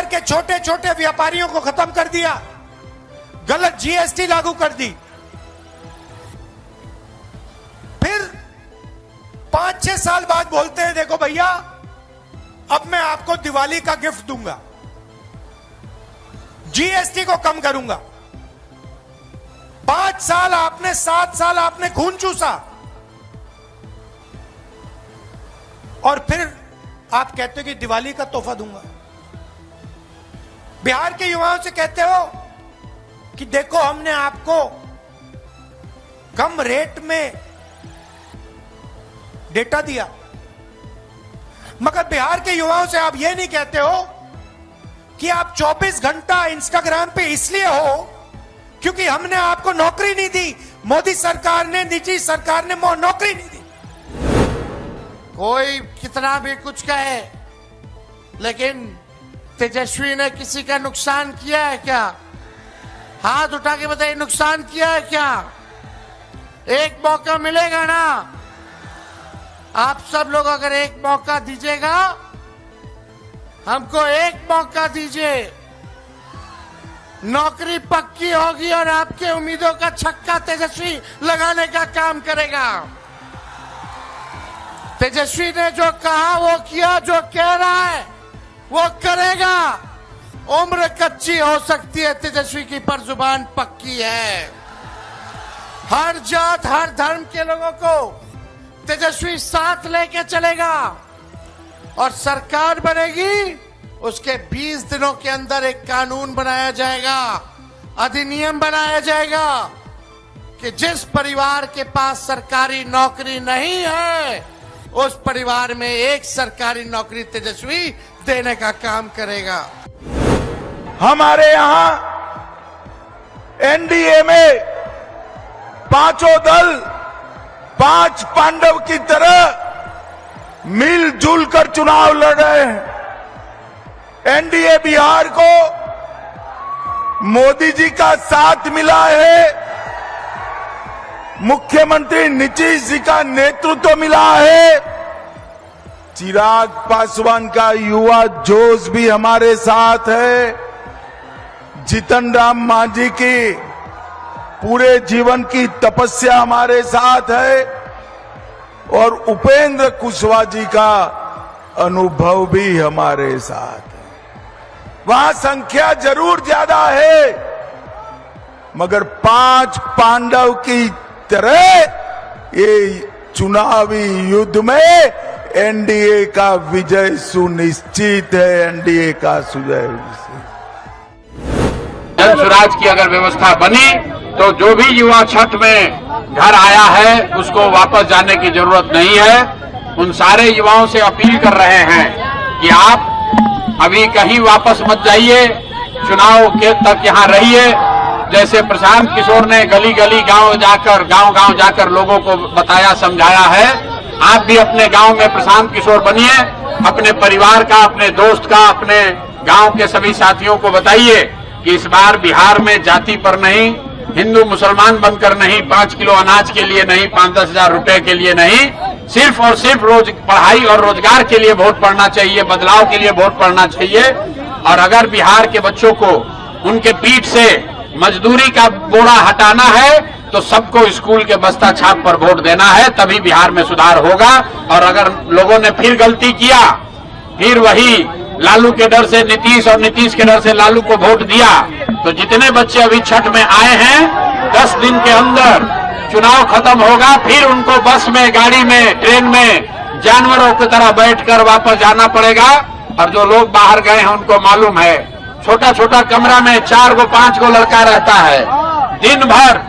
के छोटे छोटे व्यापारियों को खत्म कर दिया, गलत जीएसटी लागू कर दी। फिर 5-6 साल बाद बोलते हैं देखो भैया अब मैं आपको दिवाली का गिफ्ट दूंगा, जीएसटी को कम करूंगा। 5 साल आपने 7 साल आपने खून चूसा और फिर आप कहते हो कि दिवाली का तोहफा दूंगा। बिहार के युवाओं से कहते हो कि देखो हमने आपको कम रेट में डेटा दिया, मगर बिहार के युवाओं से आप यह नहीं कहते हो कि आप 24 घंटा इंस्टाग्राम पे इसलिए हो क्योंकि हमने आपको नौकरी नहीं दी, मोदी सरकार ने, निजी सरकार ने नौकरी नहीं दी। कोई कितना भी कुछ कहे, लेकिन तेजस्वी ने किसी का नुकसान किया है क्या? हाथ उठा के बताइए, नुकसान किया है क्या? एक मौका मिलेगा ना, आप सब लोग अगर एक मौका दीजिएगा, हमको एक मौका दीजिए, नौकरी पक्की होगी और आपके उम्मीदों का छक्का तेजस्वी लगाने का काम करेगा। तेजस्वी ने जो कहा वो किया, जो कह रहा है वो करेगा। उम्र कच्ची हो सकती है तेजस्वी की, पर जुबान पक्की है। हर जात हर धर्म के लोगों को तेजस्वी साथ लेके चलेगा और सरकार बनेगी, उसके 20 दिनों के अंदर एक कानून बनाया जाएगा, अधिनियम बनाया जाएगा कि जिस परिवार के पास सरकारी नौकरी नहीं है उस परिवार में एक सरकारी नौकरी तेजस्वी देने का काम करेगा। हमारे यहां एनडीए में पांचों दल 5 पांडव की तरह मिलजुल कर चुनाव लड़ रहे हैं। एनडीए बिहार को मोदी जी का साथ मिला है, मुख्यमंत्री नीतीश जी का नेतृत्व मिला है, चिराग पासवान का युवा जोश भी हमारे साथ है, जीतन राम मांझी की पूरे जीवन की तपस्या हमारे साथ है और उपेंद्र कुशवाहा जी का अनुभव भी हमारे साथ है। वहां संख्या जरूर ज्यादा है, मगर 5 पांडव की तरह ये चुनावी युद्ध में एनडीए का विजय सुनिश्चित है। एनडीए का विजय जन स्वराज की अगर व्यवस्था बनी तो जो भी युवा छठ में घर आया है उसको वापस जाने की जरूरत नहीं है। उन सारे युवाओं से अपील कर रहे हैं कि आप अभी कहीं वापस मत जाइए, चुनाव के तक यहाँ रहिए। जैसे प्रशांत किशोर ने गली गली गांव गांव जाकर लोगों को बताया, समझाया है, आप भी अपने गांव में प्रशांत किशोर बनिए। अपने परिवार का, अपने दोस्त का, अपने गांव के सभी साथियों को बताइए कि इस बार बिहार में जाति पर नहीं, हिंदू मुसलमान बनकर नहीं, 5 किलो अनाज के लिए नहीं, 5-10 हजार रुपए के लिए नहीं, सिर्फ और सिर्फ पढ़ाई और रोजगार के लिए वोट पड़ना चाहिए, बदलाव के लिए वोट पड़ना चाहिए। और अगर बिहार के बच्चों को उनके पीठ से मजदूरी का बोरा हटाना है तो सबको स्कूल के बस्ता छाप पर वोट देना है, तभी बिहार में सुधार होगा। और अगर लोगों ने फिर गलती किया, फिर वही लालू के डर से नीतीश और नीतीश के डर से लालू को वोट दिया, तो जितने बच्चे अभी छठ में आए हैं 10 दिन के अंदर चुनाव खत्म होगा, फिर उनको बस में, गाड़ी में, ट्रेन में जानवरों की तरह बैठकर वापस जाना पड़ेगा। और जो लोग बाहर गए हैं उनको मालूम है, छोटा छोटा कमरा में 4 गो 5 गो लड़का रहता है, दिन भर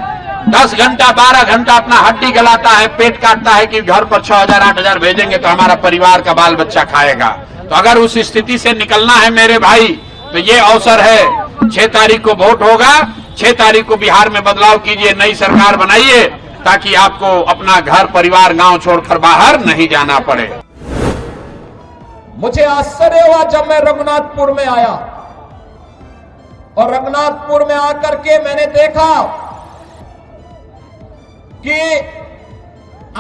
10 घंटा 12 घंटा अपना हड्डी गलाता है, पेट काटता है कि घर पर 6,000 8,000 भेजेंगे तो हमारा परिवार का बाल बच्चा खाएगा। तो अगर उस स्थिति से निकलना है मेरे भाई, तो ये अवसर है। 6 तारीख को वोट होगा, 6 तारीख को बिहार में बदलाव कीजिए, नई सरकार बनाइए, ताकि आपको अपना घर परिवार गांव छोड़कर बाहर नहीं जाना पड़े। मुझे आश्चर्य हुआ जब मैं रघुनाथपुर में आया और रघुनाथपुर में आकर के मैंने देखा कि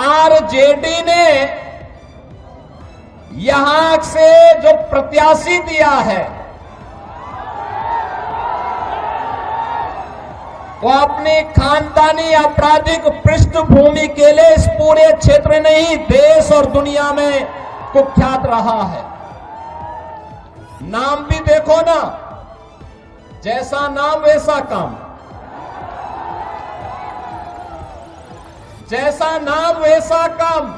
आरजेडी ने यहां से जो प्रत्याशी दिया है वो अपनी खानदानी आपराधिक पृष्ठभूमि के लिए इस पूरे क्षेत्र नहीं देश और दुनिया में कुख्यात रहा है। नाम भी देखो ना, जैसा नाम वैसा काम, जैसा नाम वैसा काम।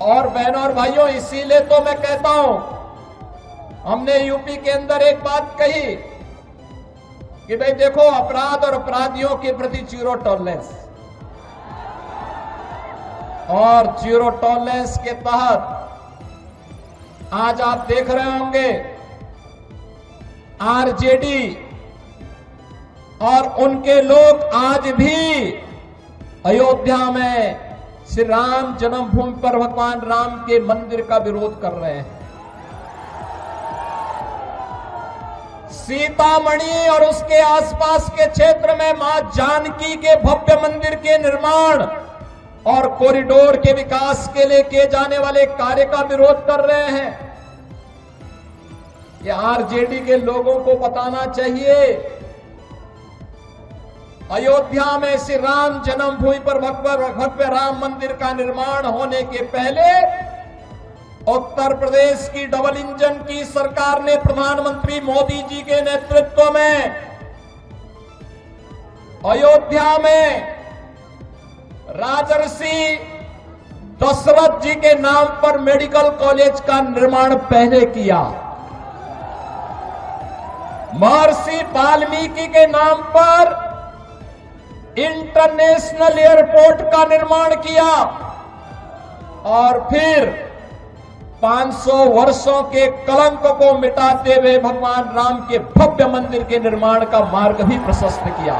और बहनों और भाइयों, इसीलिए तो मैं कहता हूं, हमने यूपी के अंदर एक बात कही कि भाई देखो, अपराध और अपराधियों के प्रति जीरो टॉलरेंस, और जीरो टॉलरेंस के तहत आज आप देख रहे होंगे आरजेडी और उनके लोग आज भी अयोध्या में श्री राम जन्मभूमि पर भगवान राम के मंदिर का विरोध कर रहे हैं। सीतामढ़ी और उसके आसपास के क्षेत्र में मां जानकी के भव्य मंदिर के निर्माण और कॉरिडोर के विकास के लिए किए जाने वाले कार्य का विरोध कर रहे हैं। ये आरजेडी के लोगों को बताना चाहिए, अयोध्या में श्री राम जन्मभूमि पर भव्य राम मंदिर का निर्माण होने के पहले उत्तर प्रदेश की डबल इंजन की सरकार ने प्रधानमंत्री मोदी जी के नेतृत्व में अयोध्या में राजर्षि दशरथ जी के नाम पर मेडिकल कॉलेज का निर्माण पहले किया, महर्षि वाल्मीकि के नाम पर इंटरनेशनल एयरपोर्ट का निर्माण किया, और फिर 500 वर्षों के कलंक को मिटाते हुए भगवान राम के भव्य मंदिर के निर्माण का मार्ग भी प्रशस्त किया।